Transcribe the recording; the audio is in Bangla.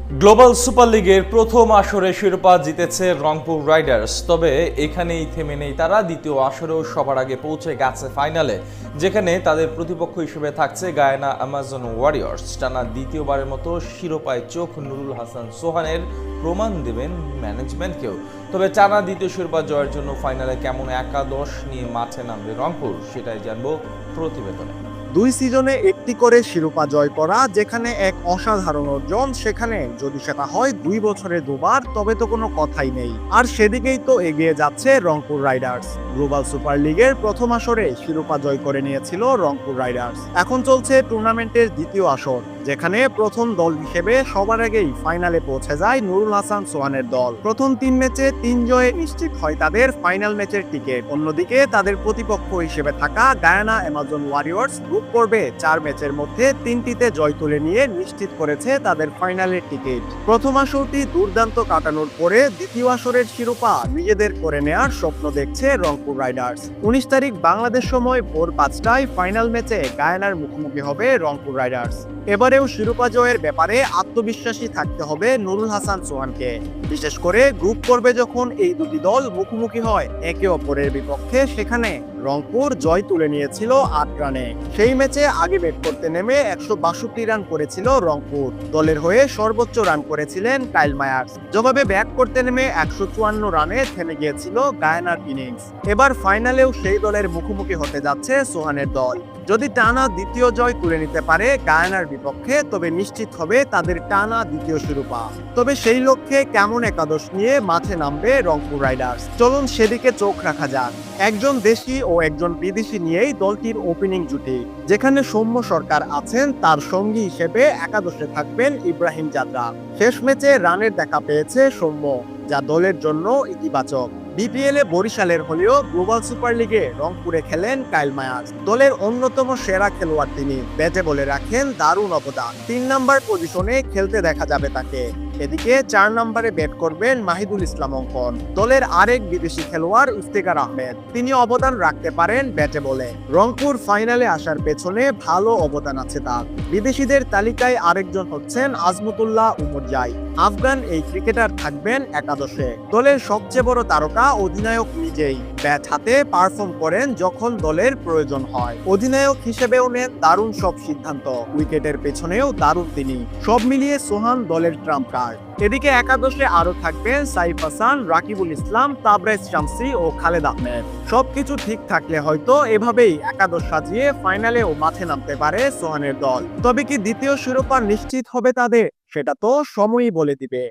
গ্লোবাল সুপার লিগের প্রথম আসরে শিরোপা জিতেছে রংপুর রাইডার্স। তবে এখানেই থেমে নেই তারা, দ্বিতীয় আসরেও সবার আগে পৌঁছে গেছে ফাইনালে, যেখানে তাদের প্রতিপক্ষ হিসেবে থাকছে গায়ানা অ্যামাজন ওয়ারিয়র্স। টানা দ্বিতীয়বারের মতো শিরোপায় চোখ নুরুল হাসান সোহানের প্রমাণ দেবেন ম্যানেজমেন্টকেও। তবে টানা দ্বিতীয় শিরোপা জয়ের জন্য ফাইনালে কেমন একাদশ নিয়ে মাঠে নামবে রংপুর, সেটাই জানবো প্রতিবেদনে। দুই সিজনে একটি করে শিরোপা জয় করা যেখানে এক অসাধারণ অর্জন, সেখানে যদি সেটা হয় 2 বছরে দুবার, তবে তো কোনো কথাই নেই। আর সেদিকেই তো এগিয়ে যাচ্ছে রংপুর রাইডার্স। গ্লোবাল সুপার লিগের প্রথম আসরে শিরোপা জয় করে নিয়েছিল রংপুর রাইডার্স। এখন চলছে টুর্নামেন্টের দ্বিতীয় আসর, যেখানে প্রথম দল হিসেবে সবার আগেই ফাইনালে পৌঁছে যায় নুরুল হাসান সোহানের দল। প্রথম 3 ম্যাচে 3 জয়ে নিশ্চিত হয় তাদের ফাইনাল ম্যাচের টিকিট। অন্যদিকে তাদের প্রতিপক্ষ হিসেবে থাকা গায়ানা অ্যামাজন ওয়ারিয়র্স গ্রুপ পর্বে 4 ম্যাচের মধ্যে 3টিতে জয় তুলে নিয়ে নিশ্চিত করেছে তাদের ফাইনালের টিকিট। প্রথম আসরটি দুর্দান্ত কাটানোর পরে দ্বিতীয় আসরের শিরোপা নিজেদের করে নেয়ার স্বপ্ন দেখছে রংপুর রাইডার্স। 19 তারিখ বাংলাদেশ সময় ভোর 5টায় ফাইনাল ম্যাচে গায়ানার মুখোমুখি হবে রংপুর রাইডার্স। এবারেও শিরোপা জয়ের ব্যাপারে আত্মবিশ্বাসী থাকতে হবে নুরুল হাসান সোহানকে, বিশেষ করে গ্রুপ পর্বে যখন এই দুটি দল মুখোমুখি হয় একে অপরের বিপক্ষে। সেখানে রংপুর জয় তুলে নিয়েছিল 8 রানে। সেই ম্যাচে আগে ব্যাট করতে নেমে 162 রান করেছিল রংপুর। দলের হয়ে সর্বোচ্চ রান করেছিলেন কাইল মায়ার্স। জবাবে ব্যাট করতে নেমে 154 রানে থেমে গিয়েছিল গায়ানার ইনিংস। এবার ফাইনালেও সেই দলের মুখোমুখি হতে যাচ্ছে সোহানের দল। যদি টানা দ্বিতীয় জয় তুলে নিতে পারে গায়ানার বিপক্ষে, তবে নিশ্চিত হবে তাদের টানা দ্বিতীয় শিরোপা। তবে সেই লক্ষ্যে কেমন একাদশ নিয়ে মাঠে নামবে রংপুর রাইডার্স, চলুন সেদিকে চোখ রাখা যাক। একজন দেশি ও একজন বিদেশি নিয়েই দলটির ওপেনিং জুটি, যেখানে সৌম্য সরকার আছেন, তার সঙ্গী হিসেবে একাদশে থাকবেন ইব্রাহিম জাদরা। শেষ ম্যাচে রানের দেখা পেয়েছে সৌম্য, যা দলের জন্য ইতিবাচক। বিপিএলে বরিশালের হলেও গ্লোবাল সুপার লিগে রংপুরে খেলেন কাইল মায়ার্স। দলের অন্যতম সেরা খেলোয়াড় তিনি, ব্যাটে বলে রাখেন দারুণ অবদান। 3 নাম্বার পজিশনে খেলতে দেখা যাবে তাকে। এদিকে 4 নম্বরে ব্যাট করবেন মাহিদুল ইসলাম অঙ্কন। দলের আরেক বিদেশি খেলোয়াড় ইফতেখার আহমেদ, তিনি অবদান রাখতে পারেন ব্যাটে বলে। রংপুর ফাইনালে আসার পেছনে ভালো অবদান আছে তার। বিদেশিদের তালিকায় আরেকজন হচ্ছেন আজমতুল্লাহ উমরজাই। আফগান এই ক্রিকেটার থাকবেন একাদশে। দলের সবচেয়ে বড় তারকা অধিনায়ক নিজেই, ব্যাট হাতে পারফর্ম করেন যখন দলের প্রয়োজন হয়। অধিনায়ক হিসেবেও নেন দারুণ সব সিদ্ধান্ত, উইকেটের পেছনেও দারুণ তিনি। সব মিলিয়ে সোহান দলের ট্রাম্প কার্ড। এদিকে একাদশে আরো থাকবেন সাইফ হাসান, রাকিবুল ইসলাম, তাবরেজ শামসী ও খালেদ আহমেদ। সবকিছু ঠিক থাকলে হয়তো এভাবেই একাদশ সাজিয়ে ফাইনালেও মাঠে নামতে পারে সোহানের দল। তবে কি দ্বিতীয় শিরোপা নিশ্চিত হবে তাদের, সেটা তো সময়ই বলে দিবে।